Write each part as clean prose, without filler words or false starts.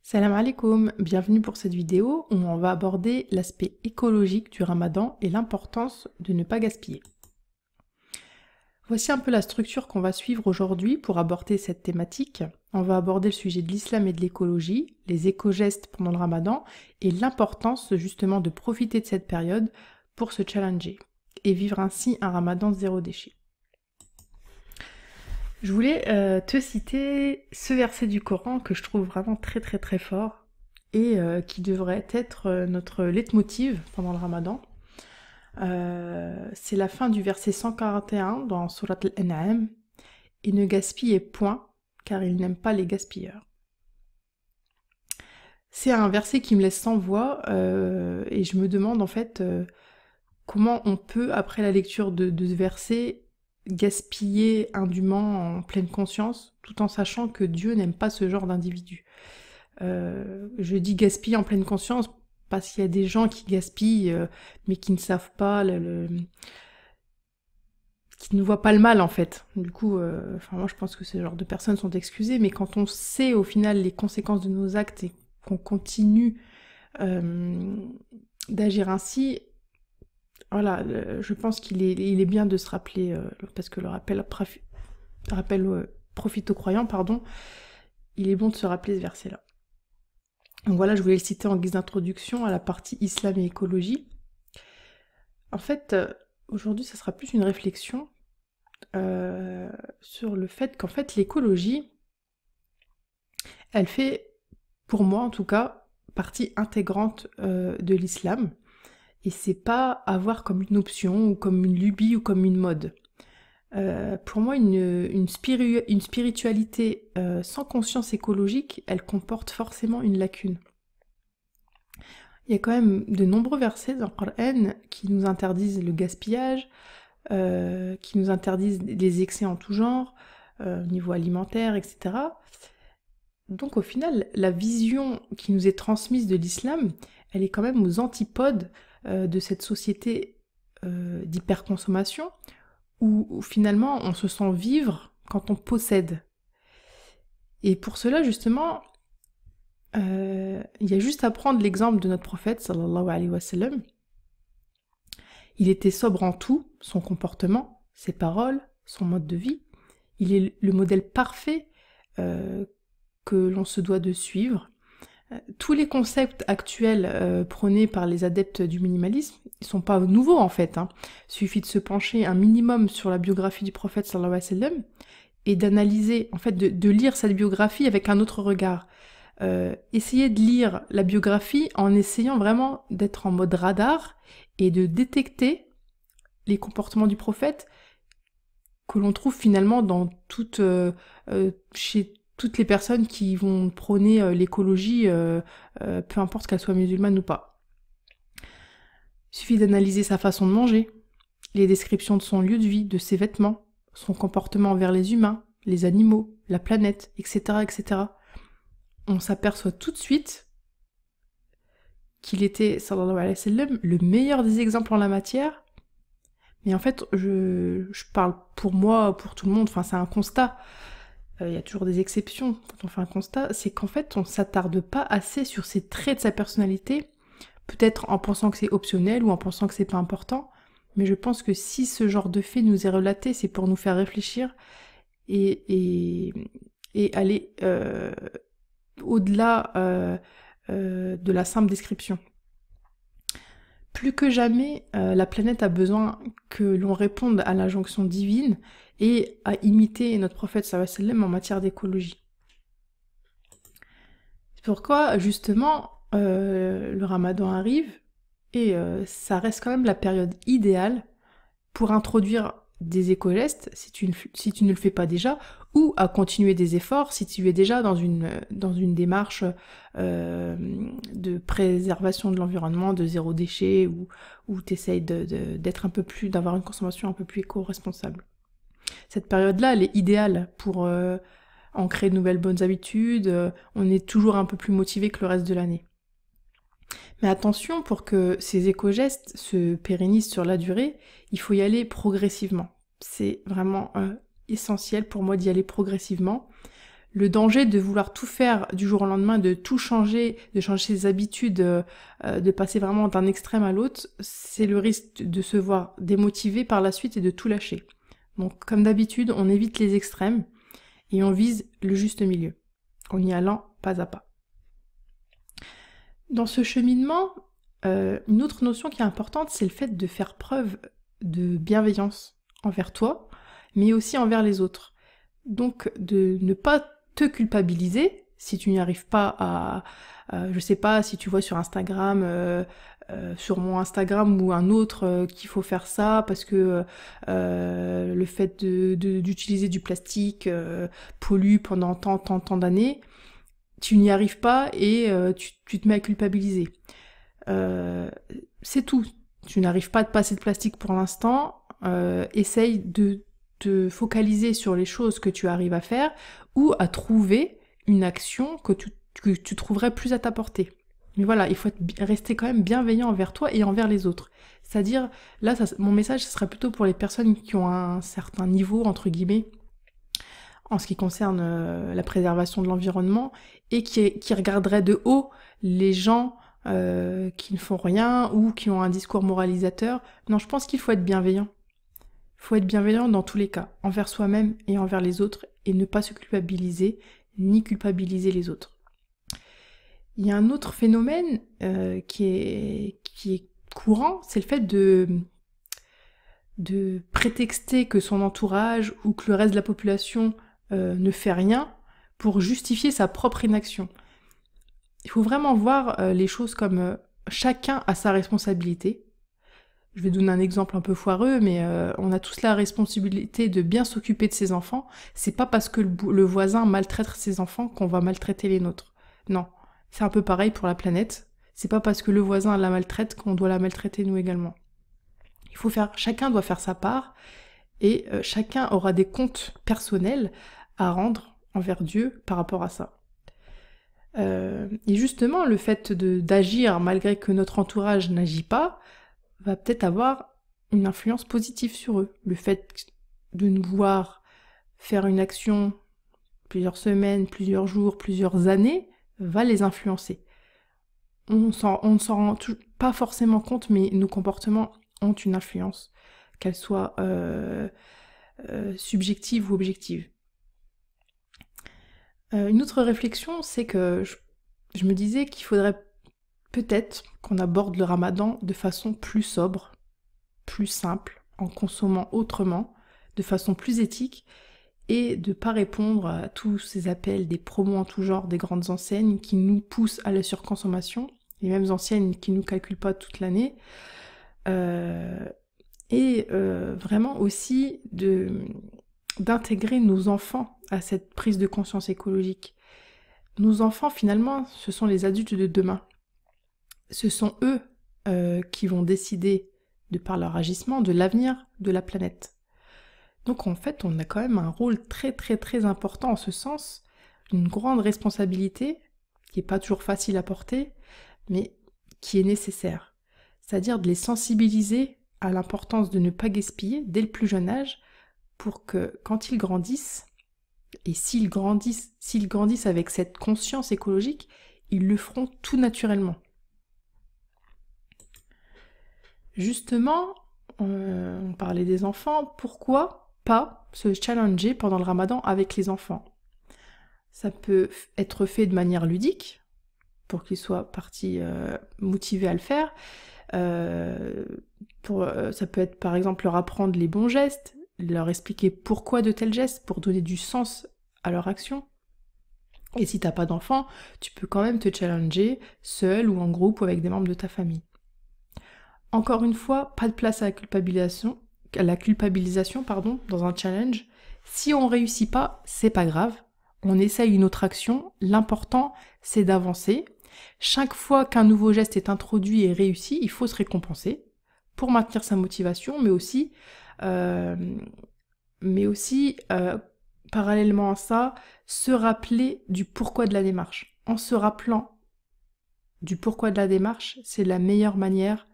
Salam alaikum, bienvenue pour cette vidéo où on va aborder l'aspect écologique du ramadan et l'importance de ne pas gaspiller. Voici un peu la structure qu'on va suivre aujourd'hui pour aborder cette thématique. On va aborder le sujet de l'islam et de l'écologie, les éco-gestes pendant le ramadan et l'importance justement de profiter de cette période pour se challenger et vivre ainsi un ramadan zéro déchet. Je voulais te citer ce verset du Coran que je trouve vraiment très fort et qui devrait être notre leitmotiv pendant le ramadan. C'est la fin du verset 141 dans Surat Al-An'am. « Et ne gaspillez point, car il n'aime pas les gaspilleurs. » C'est un verset qui me laisse sans voix et je me demande en fait comment on peut, après la lecture de ce verset, gaspiller indûment en pleine conscience, tout en sachant que Dieu n'aime pas ce genre d'individu. Je dis gaspiller en pleine conscience parce qu'il y a des gens qui gaspillent, mais qui ne savent pas, qui ne voient pas le mal en fait. Du coup, moi je pense que ce genre de personnes sont excusées, mais quand on sait au final les conséquences de nos actes et qu'on continue d'agir ainsi, voilà, je pense qu'il est bien de se rappeler, parce que le rappel profite aux croyants, pardon, il est bon de se rappeler ce verset-là. Donc voilà, je voulais le citer en guise d'introduction à la partie islam et écologie. En fait, aujourd'hui, ça sera plus une réflexion sur le fait qu'en fait, l'écologie, elle fait, pour moi en tout cas, partie intégrante de l'islam. Et c'est pas avoir comme une option, ou comme une lubie, ou comme une mode. Pour moi, une spiritualité sans conscience écologique, elle comporte forcément une lacune. Il y a quand même de nombreux versets dans le Coran qui nous interdisent le gaspillage, qui nous interdisent les excès en tout genre, au niveau alimentaire, etc. Donc au final, la vision qui nous est transmise de l'islam, elle est quand même aux antipodes de cette société d'hyperconsommation où finalement on se sent vivre quand on possède. Et pour cela justement, il y a juste à prendre l'exemple de notre prophète sallallahu alayhi wa sallam. Il était sobre en tout, son comportement, ses paroles, son mode de vie. Il est le modèle parfait que l'on se doit de suivre. Tous les concepts actuels prônés par les adeptes du minimalisme ne sont pas nouveaux en fait. Il suffit de se pencher un minimum sur la biographie du prophète sallallahu alayhi wa sallam et d'analyser, en fait, de lire cette biographie avec un autre regard. Essayer de lire la biographie en essayant vraiment d'être en mode radar et de détecter les comportements du prophète que l'on trouve finalement dans chez toutes les personnes qui vont prôner l'écologie, peu importe qu'elle soit musulmane ou pas. Il suffit d'analyser sa façon de manger, les descriptions de son lieu de vie, de ses vêtements, son comportement envers les humains, les animaux, la planète, etc., etc. On s'aperçoit tout de suite qu'il était, sallallahu alayhi wa sallam, le meilleur des exemples en la matière. Mais en fait, je parle pour moi, pour tout le monde, enfin c'est un constat. Il y a toujours des exceptions quand on fait un constat, c'est qu'en fait on s'attarde pas assez sur ces traits de sa personnalité, peut-être en pensant que c'est optionnel ou en pensant que c'est pas important, mais je pense que si ce genre de fait nous est relaté, c'est pour nous faire réfléchir et aller au-delà de la simple description. Plus que jamais, la planète a besoin que l'on réponde à l'injonction divine et à imiter notre prophète sallallahu alayhi wa sallam en matière d'écologie. C'est pourquoi, justement, le ramadan arrive et ça reste quand même la période idéale pour introduire des éco-gestes, si tu ne le fais pas déjà, ou à continuer des efforts si tu es déjà dans une démarche de préservation de l'environnement, de zéro déchet, ou tu essayes d'être un peu plus, d'avoir une consommation un peu plus éco-responsable. Cette période-là, elle est idéale pour ancrer de nouvelles bonnes habitudes, on est toujours un peu plus motivé que le reste de l'année. Mais attention, pour que ces éco-gestes se pérennisent sur la durée, il faut y aller progressivement. C'est vraiment essentiel pour moi d'y aller progressivement. Le danger de vouloir tout faire du jour au lendemain, de tout changer, de changer ses habitudes, de passer vraiment d'un extrême à l'autre, c'est le risque de se voir démotivé par la suite et de tout lâcher. Donc comme d'habitude, on évite les extrêmes et on vise le juste milieu, en y allant pas à pas. Dans ce cheminement, une autre notion qui est importante, c'est le fait de faire preuve de bienveillance envers toi, mais aussi envers les autres. Donc de ne pas te culpabiliser si tu n'y arrives pas à... je sais pas, si tu vois sur Instagram, sur mon Instagram ou un autre qu'il faut faire ça parce que le fait d'utiliser du plastique pollue pendant tant d'années, tu n'y arrives pas et tu te mets à culpabiliser. C'est tout. Tu n'arrives pas à te passer de plastique pour l'instant. Essaye de te focaliser sur les choses que tu arrives à faire ou à trouver une action que tu trouverais plus à ta portée. Mais voilà, il faut rester quand même bienveillant envers toi et envers les autres. C'est-à-dire, là, mon message, ce serait plutôt pour les personnes qui ont un certain niveau, entre guillemets, en ce qui concerne la préservation de l'environnement, et qui regarderaient de haut les gens qui ne font rien ou qui ont un discours moralisateur. Non, je pense qu'il faut être bienveillant. Il faut être bienveillant dans tous les cas, envers soi-même et envers les autres, et ne pas se culpabiliser, ni culpabiliser les autres. Il y a un autre phénomène qui est courant, c'est le fait de prétexter que son entourage ou que le reste de la population ne fait rien pour justifier sa propre inaction. Il faut vraiment voir les choses comme chacun a sa responsabilité. Je vais donner un exemple un peu foireux, mais on a tous la responsabilité de bien s'occuper de ses enfants. C'est pas parce que le voisin maltraite ses enfants qu'on va maltraiter les nôtres. Non, c'est un peu pareil pour la planète. C'est pas parce que le voisin la maltraite qu'on doit la maltraiter nous également. Chacun doit faire sa part, et chacun aura des comptes personnels à rendre envers Dieu par rapport à ça. Et justement, le fait d'agir malgré que notre entourage n'agit pas, va peut-être avoir une influence positive sur eux. Le fait de nous voir faire une action plusieurs semaines, plusieurs jours, plusieurs années, va les influencer. On ne s'en rend pas forcément compte, mais nos comportements ont une influence, qu'elle soit subjective ou objective. Une autre réflexion, c'est que je me disais qu'il faudrait peut-être qu'on aborde le ramadan de façon plus sobre, plus simple, en consommant autrement, de façon plus éthique, et de ne pas répondre à tous ces appels des promos en tout genre des grandes enseignes qui nous poussent à la surconsommation, les mêmes enseignes qui ne nous calculent pas toute l'année, et vraiment aussi d'intégrer nos enfants à cette prise de conscience écologique. Nos enfants, finalement, ce sont les adultes de demain. Ce sont eux qui vont décider, de par leur agissement, de l'avenir de la planète. Donc en fait, on a quand même un rôle très très très important en ce sens, une grande responsabilité, qui n'est pas toujours facile à porter, mais qui est nécessaire. C'est-à-dire de les sensibiliser à l'importance de ne pas gaspiller dès le plus jeune âge, pour que quand ils grandissent, et s'ils grandissent avec cette conscience écologique, ils le feront tout naturellement. Justement, on parlait des enfants, pourquoi pas se challenger pendant le ramadan avec les enfants? Ça peut être fait de manière ludique, pour qu'ils soient partis motivés à le faire. Ça peut être par exemple leur apprendre les bons gestes, leur expliquer pourquoi de tels gestes, pour donner du sens à leur action. Et si t'as pas d'enfant, tu peux quand même te challenger seul ou en groupe ou avec des membres de ta famille. Encore une fois, pas de place à la culpabilisation, dans un challenge. Si on réussit pas, c'est pas grave. On essaye une autre action. L'important, c'est d'avancer. Chaque fois qu'un nouveau geste est introduit et réussi, il faut se récompenser pour maintenir sa motivation, mais aussi parallèlement à ça, se rappeler du pourquoi de la démarche. En se rappelant du pourquoi de la démarche, c'est la meilleure manière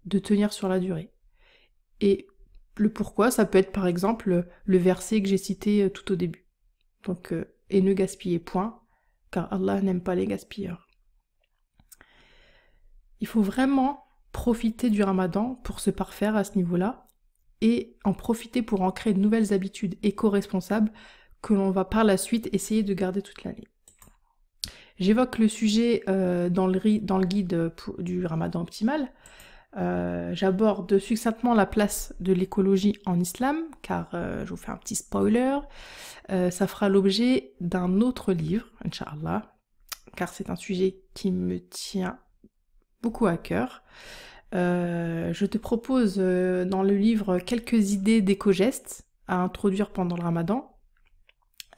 de tenir sur la durée. Et le pourquoi, ça peut être par exemple le verset que j'ai cité tout au début. Donc et ne gaspillez point, car Allah n'aime pas les gaspilleurs. Il faut vraiment profiter du Ramadan pour se parfaire à ce niveau-là et en profiter pour ancrer de nouvelles habitudes éco-responsables que l'on va par la suite essayer de garder toute l'année. J'évoque le sujet dans le guide du Ramadan optimal. J'aborde succinctement la place de l'écologie en islam, car je vous fais un petit spoiler, ça fera l'objet d'un autre livre, Inch'Allah, car c'est un sujet qui me tient beaucoup à cœur. Je te propose dans le livre quelques idées d'éco-gestes à introduire pendant le Ramadan,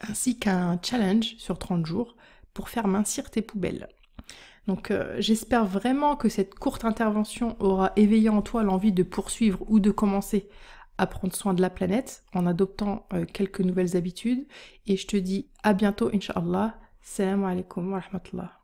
ainsi qu'un challenge sur 30 jours pour faire mincir tes poubelles. Donc j'espère vraiment que cette courte intervention aura éveillé en toi l'envie de poursuivre ou de commencer à prendre soin de la planète en adoptant quelques nouvelles habitudes. Et je te dis à bientôt, Inch'Allah. Salam alaikum wa rahmatullah.